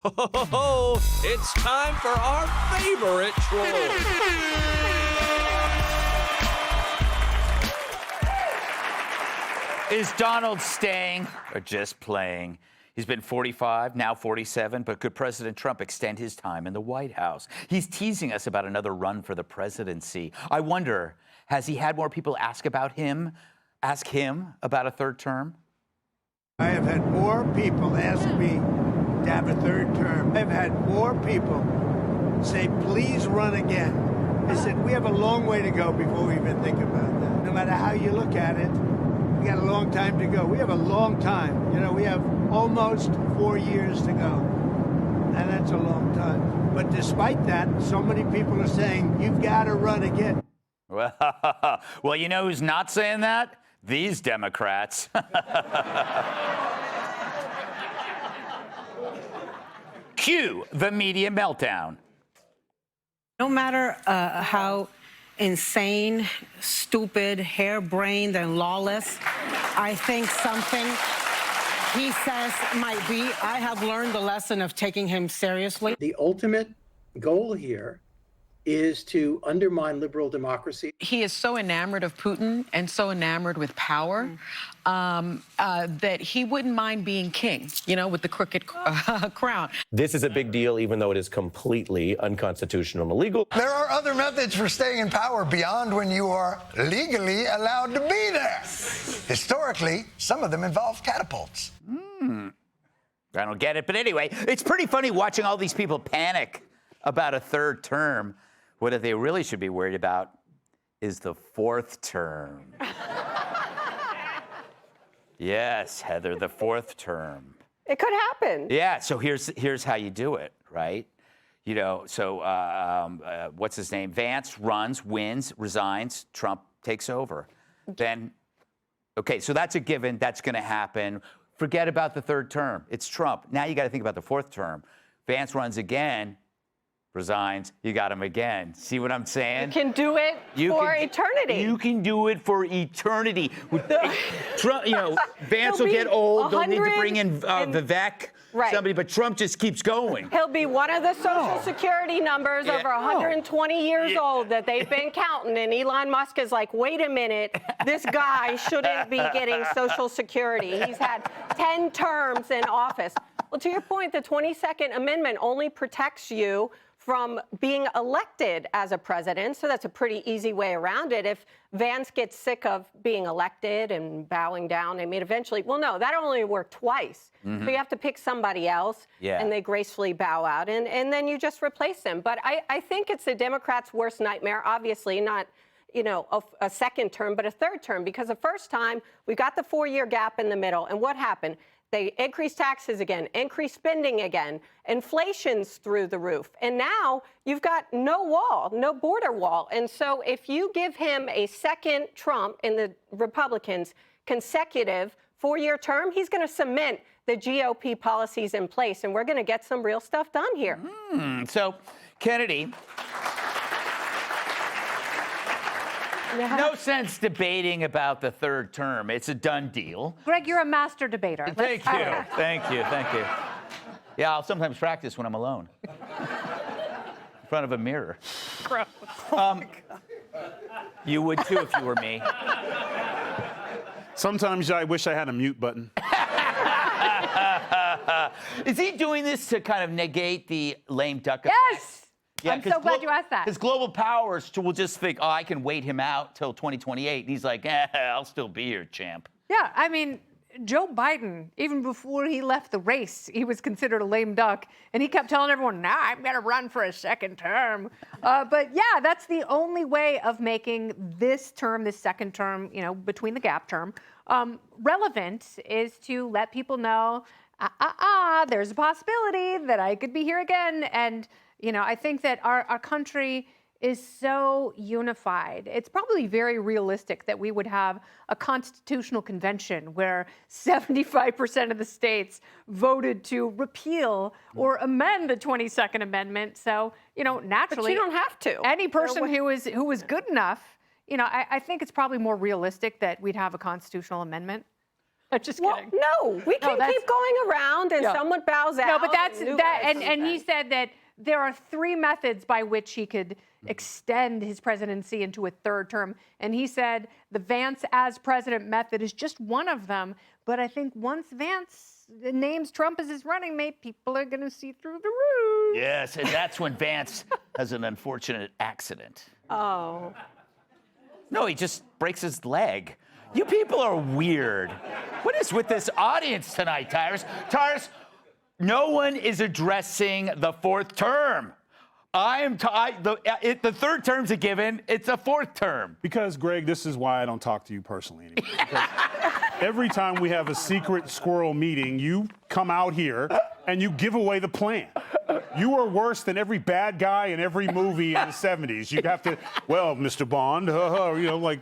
Ho, ho, ho, ho. It's time for our favorite troll. Is Donald staying or just playing? He's been 45, now 47, but could President Trump extend his time in the White House? He's teasing us about another run for the presidency. I wonder, has he had more people ask him about a third term? I have had more people ask me to have a third term. I've had more people say, please run again. I said, we have a long way to go before we even think about that. No matter how you look at it, we got a long time to go. We have a long time. You know, we have almost 4 years to go. And that's a long time. But despite that, so many people are saying, you've got to run again. Well, you know who's not saying that? These Democrats. Cue the media meltdown. No matter how insane, stupid, harebrained, and lawless I think something he says might be, I have learned the lesson of taking him seriously. The ultimate goal here is to undermine liberal democracy. He is so enamored of Putin and so enamored with power that he wouldn't mind being king, you know, with the crooked crown. This is a big deal, even though it is completely unconstitutional and illegal. There are other methods for staying in power beyond when you are legally allowed to be there. Historically, some of them involve catapults. I don't get it. But anyway, it's pretty funny watching all these people panic about a third term. What they really should be worried about is the fourth term. Yes, Heather, the fourth term. It could happen. Yeah, so here's how you do it, right? You know, so what's his name? Vance runs, wins, resigns, Trump takes over. Then, okay, so that's a given. That's going to happen. Forget about the third term. It's Trump. Now you got to think about the fourth term. Vance runs again, resigns, you got him again. See what I'm saying? You can do it for eternity. You can do it for eternity. Trump, you know, Vance will get old. They'll need to bring in Vivek, somebody, but Trump just keeps going. He'll be one of the Social Security numbers over 120 years old that they've been counting, and Elon Musk is like, wait a minute, this guy shouldn't be getting Social Security. He's had 10 terms in office. Well, to your point, the 22nd Amendment only protects you from being elected as a president, so that's a pretty easy way around it. If Vance gets sick of being elected and bowing down, I mean, eventually, well, no, that only worked twice. So you have to pick somebody else, and they gracefully bow out, and then you just replace them. But I think it's the Democrats' worst nightmare, obviously not, you know, a second term, but a third term, because the first time we got the 4-year gap in the middle, and what happened? They increased taxes again, increased spending again, inflation's through the roof. And now you've got no wall, no border wall. And so if you give him a second Trump in the Republicans' consecutive 4-year term, he's going to cement the GOP policies in place. And we're going to get some real stuff done here. So, Kennedy, no sense debating about the third term. It's a done deal. Greg, you're a master debater. Thank you. Thank you. Thank you. Yeah, I'll sometimes practice when I'm alone. In front of a mirror. Gross. You would too if you were me. Sometimes I wish I had a mute button. Is he doing this to kind of negate the lame duck effect? Yes! Yeah, I'm so glad you asked that. Because global powers will just think, oh, I can wait him out till 2028. And he's like, I'll still be here, champ. Yeah, I mean, Joe Biden, even before he left the race, he was considered a lame duck. And he kept telling everyone, nah, I'm going to run for a second term. But yeah, that's the only way of making this term, this second term, you know, between the gap term, relevant is to let people know, there's a possibility that I could be here again. And you know, I think that our country is so unified. It's probably very realistic that we would have a constitutional convention where 75% of the states voted to repeal or amend the 22nd Amendment. So, you know, naturally, but you don't have to. Any person who is good enough, you know, I think it's probably more realistic that we'd have a constitutional amendment. I'm just Well, kidding. no, we can keep going around and someone bows out. No, but that's and new that, guys and do he that. said that there are 3 methods by which he could extend his presidency into a 3rd term. And he said the Vance as president method is just one of them. But I think once Vance names Trump as his running mate, people are going to see through the roof. Yes, and that's when Vance has an unfortunate accident. Oh. No, he just breaks his leg. You people are weird. What is with this audience tonight, Tyrus? Tyrus, no one is addressing the 4th term. The 3rd term's a given. It's a 4th term. Because, Greg, this is why I don't talk to you personally anymore. Because every time we have a secret squirrel meeting, you come out here and you give away the plan. You are worse than every bad guy in every movie in the 70s. You have to, well, Mr. Bond, like...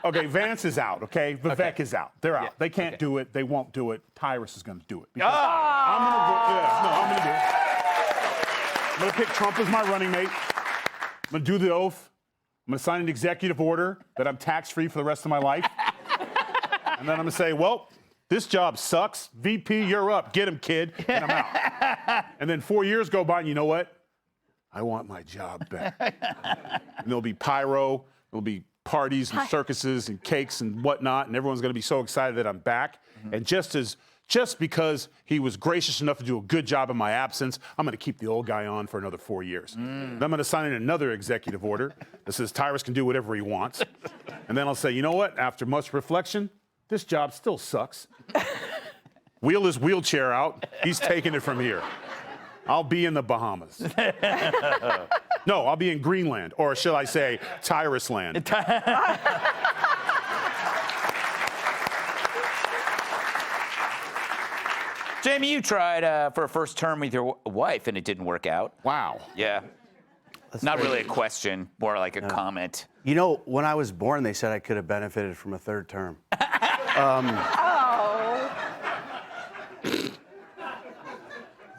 Okay, Vance is out, okay? Vivek is out. They're out. They can't do it. They won't do it. Tyrus is going to do it. Because I'm going to do it. I'm going to pick Trump as my running mate. I'm going to do the oath. I'm going to sign an executive order that I'm tax-free for the rest of my life. And then I'm going to say, well, this job sucks. VP, you're up. Get him, kid. And I'm out. And then 4 years go by, and you know what? I want my job back. And there'll be pyro. There'll be parties and circuses and cakes and whatnot, and everyone's going to be so excited that I'm back. And just because he was gracious enough to do a good job in my absence, I'm going to keep the old guy on for another 4 years. Then I'm going to sign in another executive order that says Tyrus can do whatever he wants. And then I'll say, you know what? After much reflection, this job still sucks. Wheel his wheelchair out. He's taking it from here. I'll be in the Bahamas. No, I'll be in Greenland, or should I say, Tyrus land. Jamie, you tried for a 1st term with your wife, and it didn't work out. Wow. Yeah. Not really a question, more like a comment. You know, when I was born, they said I could have benefited from a 3rd term.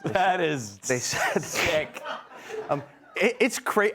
That is They said sick. it's crazy.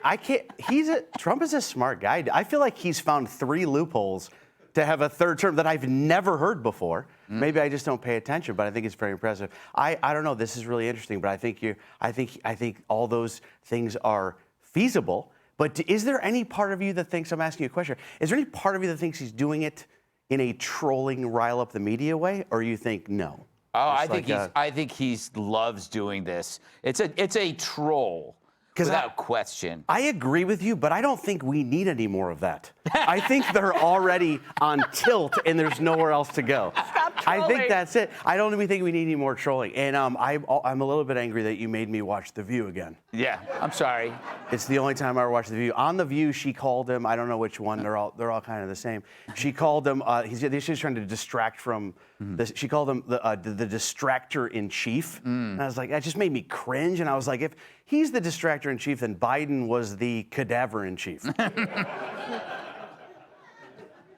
Trump is a smart guy. I feel like he's found 3 loopholes to have a 3rd term that I've never heard before. Maybe I just don't pay attention, but I think it's very impressive. I don't know. This is really interesting, but I think all those things are feasible. But is there any part of you that thinks, I'm asking you a question, is there any part of you that thinks he's doing it in a trolling, rile up the media way, or you think no? Oh, I think he loves doing this. It's a troll. Without question. I agree with you, but I don't think we need any more of that. I think they're already on tilt and there's nowhere else to go. I think that's it. I don't even think we need any more trolling. And I'm a little bit angry that you made me watch The View again. Yeah, I'm sorry. It's the only time I ever watched The View. On The View, she called him, I don't know which one, they're all kind of the same. She called him, he's just trying to distract from this. She called him the distractor in chief. And I was like, that just made me cringe. And I was like, if he's the distractor in chief, then Biden was the cadaver in chief.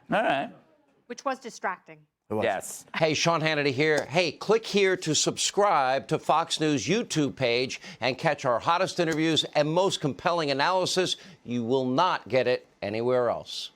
All right. Which was distracting. Yes. Hey, Sean Hannity here. Hey, click here to subscribe to Fox News YouTube page and catch our hottest interviews and most compelling analysis. You will not get it anywhere else.